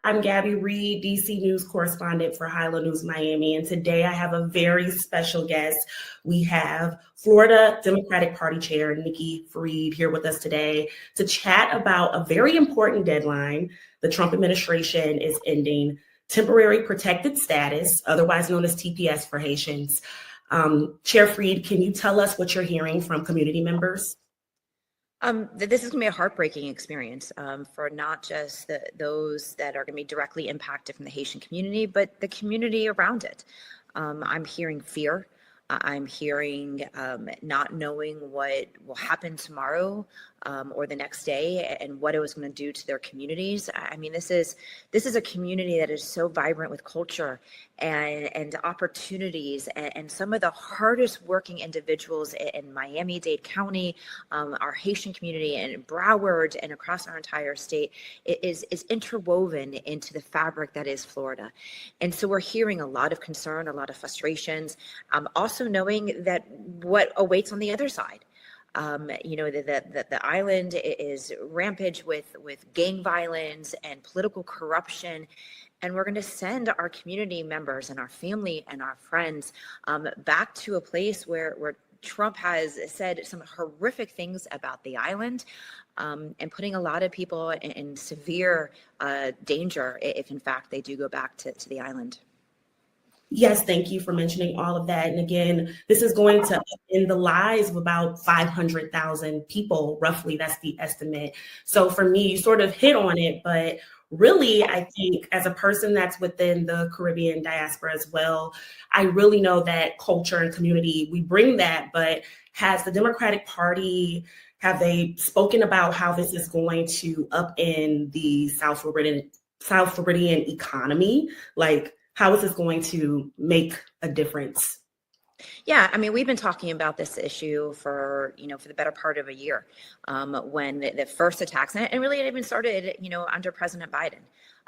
I'm Gabby Reed, DC News correspondent for Highland News Miami, and today I have a very special guest. We have Florida Democratic Party Chair Nikki here with us today to chat about a very important deadline. The Trump administration is ending temporary protected status, otherwise known as TPS for Haitians. Chair Freed, can you tell us what you're hearing from community members? This is going to be a heartbreaking experience for not just those that are going to be directly impacted from the Haitian community, but the community around it. I'm hearing fear. I'm hearing not knowing what will happen tomorrow or the next day and what it was going to do to their communities. I mean, this is a community that is so vibrant with culture and opportunities, and some of the hardest working individuals in Miami-Dade County, our Haitian community, and Broward, and across our entire state is interwoven into the fabric that is Florida. And so we're hearing a lot of concern, a lot of frustrations, also knowing that what awaits on the other side. The island is rampage with gang violence and political corruption. And we're going to send our community members and our family and our friends back to a place where Trump has said some horrific things about the island, and putting a lot of people in severe danger if, in fact, they do go back to the island. Yes, thank you for mentioning all of that. And again, this is going to end the lives of about 500,000 people, roughly. That's the estimate. So for me, you sort of hit on it, but really, I think as a person that's within the Caribbean diaspora as well, I really know that culture and community, we bring that, but has the Democratic Party, have they spoken about how this is going to upend the South Floridian economy? Like, how is this going to make a difference? Yeah, I mean, we've been talking about this issue for the better part of a year, when the first attacks, and really it even started, under President Biden.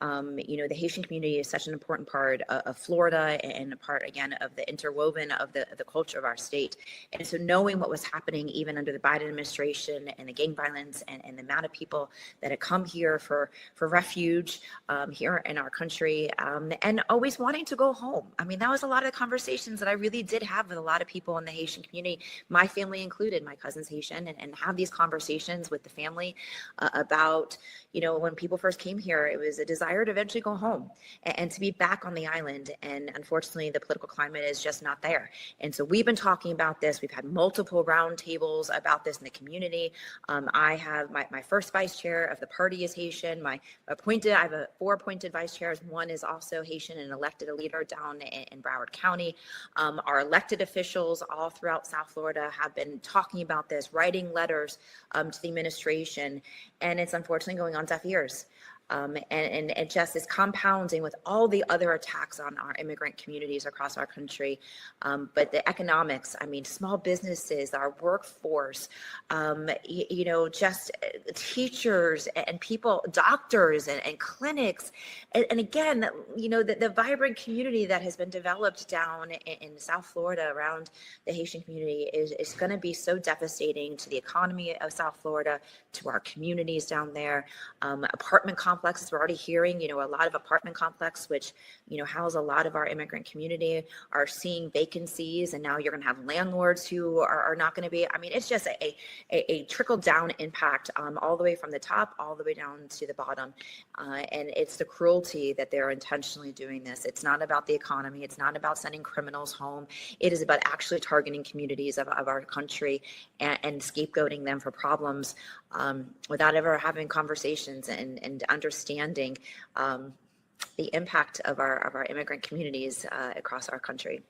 The Haitian community is such an important part of Florida and a part, again, of the interwoven of the culture of our state. And so knowing what was happening even under the Biden administration and the gang violence and the amount of people that had come here for refuge here in our country, and always wanting to go home. I mean, that was a lot of the conversations that I really did have with a lot of people in the Haitian community, my family included. My cousin's Haitian, and have these conversations with the family about, when people first came here, it was a desire to eventually go home and to be back on the island. And unfortunately, the political climate is just not there. And so we've been talking about this. We've had multiple roundtables about this in the community. I have my first vice chair of the party is Haitian. I have 4 appointed vice chairs. One is also Haitian and elected a leader down in Broward County. Our elected officials all throughout South Florida have been talking about this, writing letters to the administration, and it's unfortunately going on deaf ears. And it just is compounding with all the other attacks on our immigrant communities across our country. But the economics, I mean, small businesses, our workforce, just teachers and people, doctors and clinics. And again, the vibrant community that has been developed down in South Florida around the Haitian community is going to be so devastating to the economy of South Florida, to our communities down there. Apartment complexes, we're already hearing, a lot of apartment complexes, which, house a lot of our immigrant community, are seeing vacancies. And now you're going to have landlords who are not going to be, I mean, it's just a trickle down impact all the way from the top, all the way down to the bottom. And it's the cruelty that they're intentionally doing this. It's not about the economy. It's not about sending criminals home. It is about actually targeting communities of our country and scapegoating them for problems without ever having conversations and understanding the impact of our immigrant communities across our country.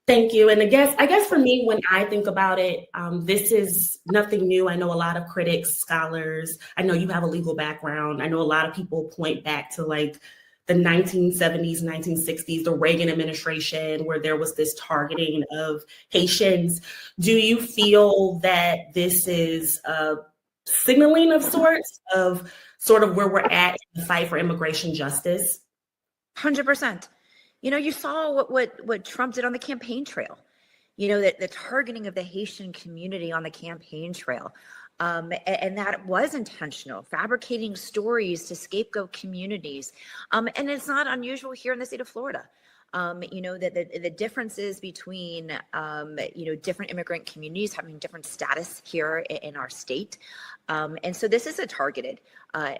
Thank you. And I guess for me, when I think about it, this is nothing new. I know a lot of critics, scholars. I know you have a legal background. I know a lot of people point back to like the 1970s, 1960s, the Reagan administration, where there was this targeting of Haitians. Do you feel that this is a signaling of sorts of sort of where we're at in the fight for immigration justice? 100%. You saw what Trump did on the campaign trail. the targeting of the Haitian community on the campaign trail. And that was intentional, fabricating stories to scapegoat communities. And it's not unusual here in the state of Florida. The differences between, different immigrant communities having different status here in our state. And so this is a targeted,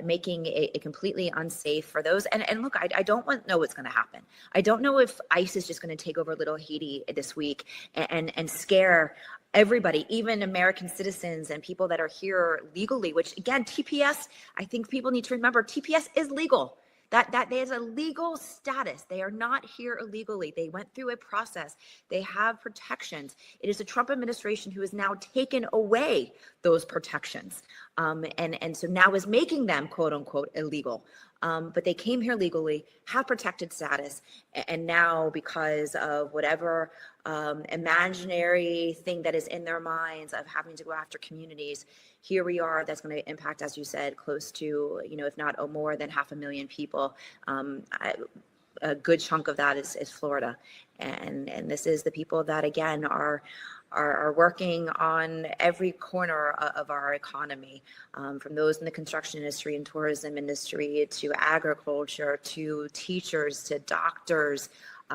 making it completely unsafe for those. And look, I don't know what's going to happen. I don't know if ICE is just going to take over little Haiti this week and scare everybody, even American citizens and people that are here legally, which again, TPS, I think people need to remember, TPS is legal. That is a legal status. They are not here illegally. They went through a process. They have protections. It is the Trump administration who has now taken away those protections, and so now is making them quote unquote illegal. But they came here legally, have protected status, and now because of whatever imaginary thing that is in their minds of having to go after communities, here we are. That's going to impact, as you said, close to, if not more than 500,000 people. A good chunk of that is Florida, and this is the people that again are working on every corner of our economy, from those in the construction industry and tourism industry to agriculture to teachers to doctors.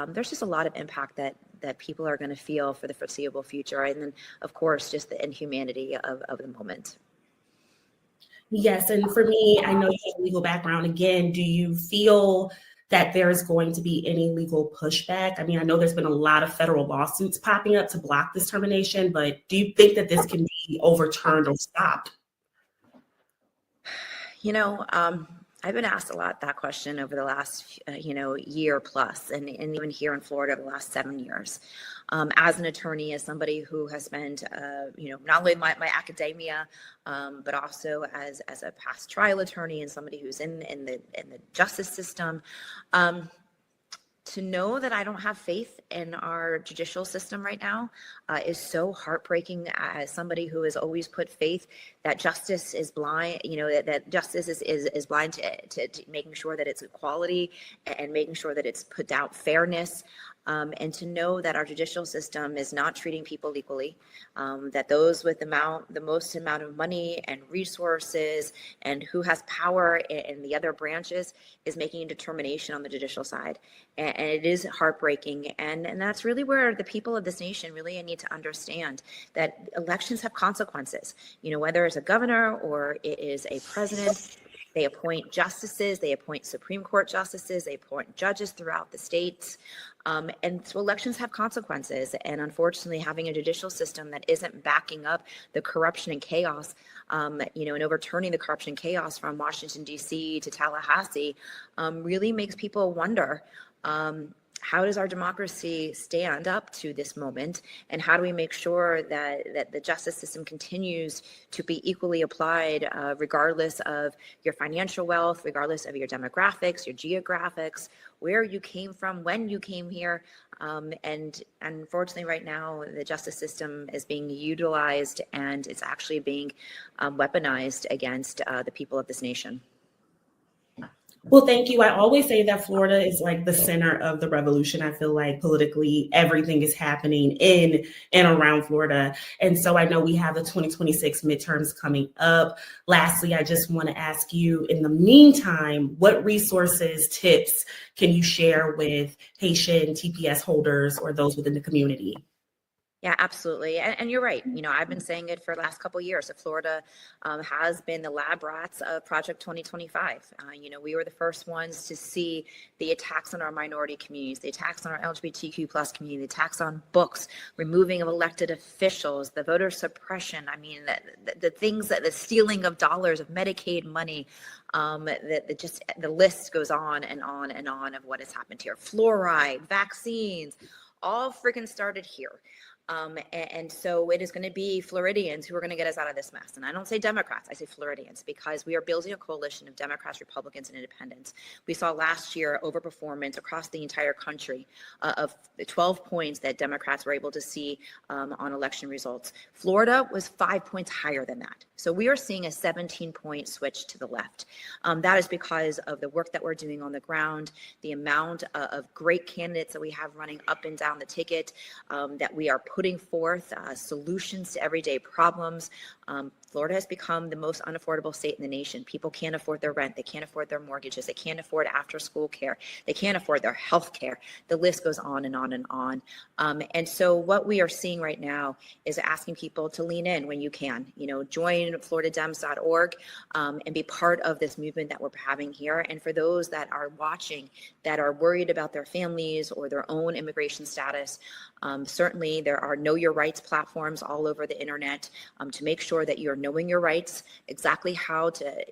There's just a lot of impact that people are going to feel for the foreseeable future. And then, of course, just the inhumanity of the moment. Yes. And for me, I know you have a legal background. Again, do you feel that there's going to be any legal pushback? I mean, I know there's been a lot of federal lawsuits popping up to block this termination, but do you think that this can be overturned or stopped? I've been asked a lot that question over the last, year plus, and even here in Florida the last 7 years. As an attorney, as somebody who has spent, not only my academia, but also as a past trial attorney and somebody who's in the justice system, to know that I don't have faith in our judicial system right now is so heartbreaking. As somebody who has always put faith that justice is blind, that justice is blind to making sure that it's equality and making sure that it's put out fairness. And to know that our judicial system is not treating people equally, that those with the most amount of money and resources and who has power in the other branches is making a determination on the judicial side. And it is heartbreaking. And that's really where the people of this nation really need to understand that elections have consequences. Whether it's a governor or it is a president, they appoint justices, they appoint Supreme Court justices, they appoint judges throughout the states. And so elections have consequences. And unfortunately, having a judicial system that isn't backing up the corruption and chaos, and overturning the corruption and chaos from Washington, D.C. to Tallahassee, really makes people wonder, how does our democracy stand up to this moment? And how do we make sure that the justice system continues to be equally applied, regardless of your financial wealth, regardless of your demographics, your geographics, where you came from, when you came here? And unfortunately, right now, the justice system is being utilized and it's actually being weaponized against the people of this nation. Well, thank you. I always say that Florida is like the center of the revolution. I feel like politically everything is happening in and around Florida. And so I know we have the 2026 midterms coming up. Lastly, I just want to ask you, in the meantime, what resources, tips can you share with Haitian TPS holders or those within the community? Yeah, absolutely. And you're right. I've been saying it for the last couple of years that Florida has been the lab rats of Project 2025. We were the first ones to see the attacks on our minority communities, the attacks on our LGBTQ plus community, the attacks on books, removing of elected officials, the voter suppression. I mean, the things that the stealing of dollars of Medicaid money, the list goes on and on and on of what has happened here. Fluoride, vaccines, all freaking started here. And so it is going to be Floridians who are going to get us out of this mess. And I don't say Democrats, I say Floridians, because we are building a coalition of Democrats, Republicans, and Independents. We saw last year overperformance across the entire country of the 12 points that Democrats were able to see on election results. Florida was 5 points higher than that. So we are seeing a 17-point switch to the left. That is because of the work that we're doing on the ground, the amount of great candidates that we have running up and down the ticket, that we are putting forth solutions to everyday problems. Florida has become the most unaffordable state in the nation. People can't afford their rent. They can't afford their mortgages. They can't afford after school care. They can't afford their health care. The list goes on and on and on. And so what we are seeing right now is asking people to lean in when you can, join FloridaDems.org and be part of this movement that we're having here. And for those that are watching that are worried about their families or their own immigration status, certainly there are Know Your Rights platforms all over the internet to make sure that you're knowing your rights, exactly how to.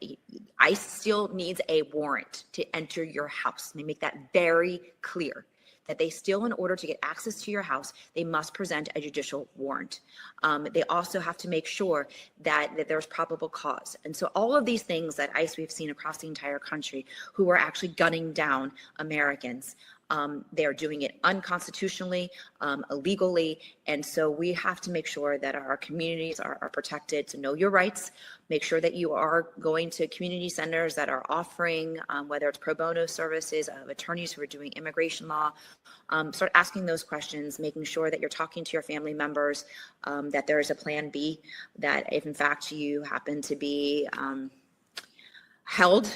ICE still needs a warrant to enter your house. They make that very clear, that they still, in order to get access to your house, they must present a judicial warrant. They also have to make sure that there's probable cause. And so all of these things that ICE we've seen across the entire country, who are actually gunning down Americans, they are doing it unconstitutionally, illegally. And so we have to make sure that our communities are protected. To know your rights, make sure that you are going to community centers that are offering, whether it's pro bono services of attorneys who are doing immigration law. Start asking those questions, making sure that you're talking to your family members, that there is a plan B, that if in fact you happen to be held,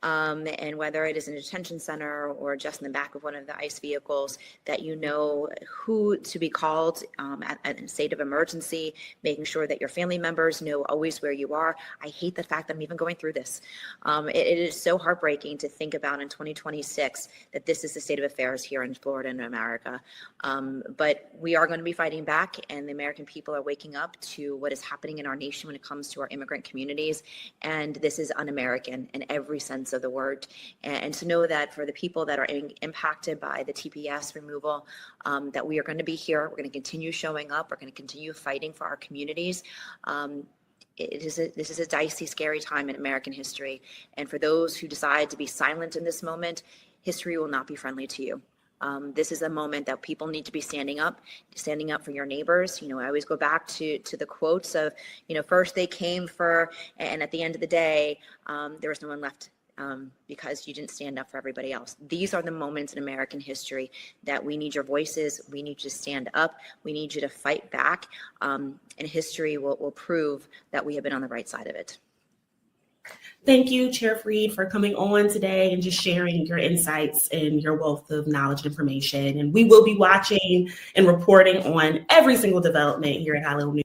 and whether it is in a detention center or just in the back of one of the ICE vehicles, that you know who to be called at a state of emergency, making sure that your family members know always where you are. I hate the fact that I'm even going through this. It is so heartbreaking to think about in 2026 that this is the state of affairs here in Florida and America. But we are going to be fighting back, and the American people are waking up to what is happening in our nation when it comes to our immigrant communities. And this is un-American in every sense of the word. And to know that for the people that are impacted by the TPS removal, that we are going to be here. We're going to continue showing up. We're going to continue fighting for our communities. This is a dicey, scary time in American history. And for those who decide to be silent in this moment, history will not be friendly to you. This is a moment that people need to be standing up for your neighbors. I always go back to the quotes of, first they came for, and at the end of the day, there was no one left. Because you didn't stand up for everybody else. These are the moments in American history that we need your voices. We need you to stand up. We need you to fight back. And history will prove that we have been on the right side of it. Thank you, Chair Freed, for coming on today and just sharing your insights and your wealth of knowledge and information. And we will be watching and reporting on every single development here at High Level News.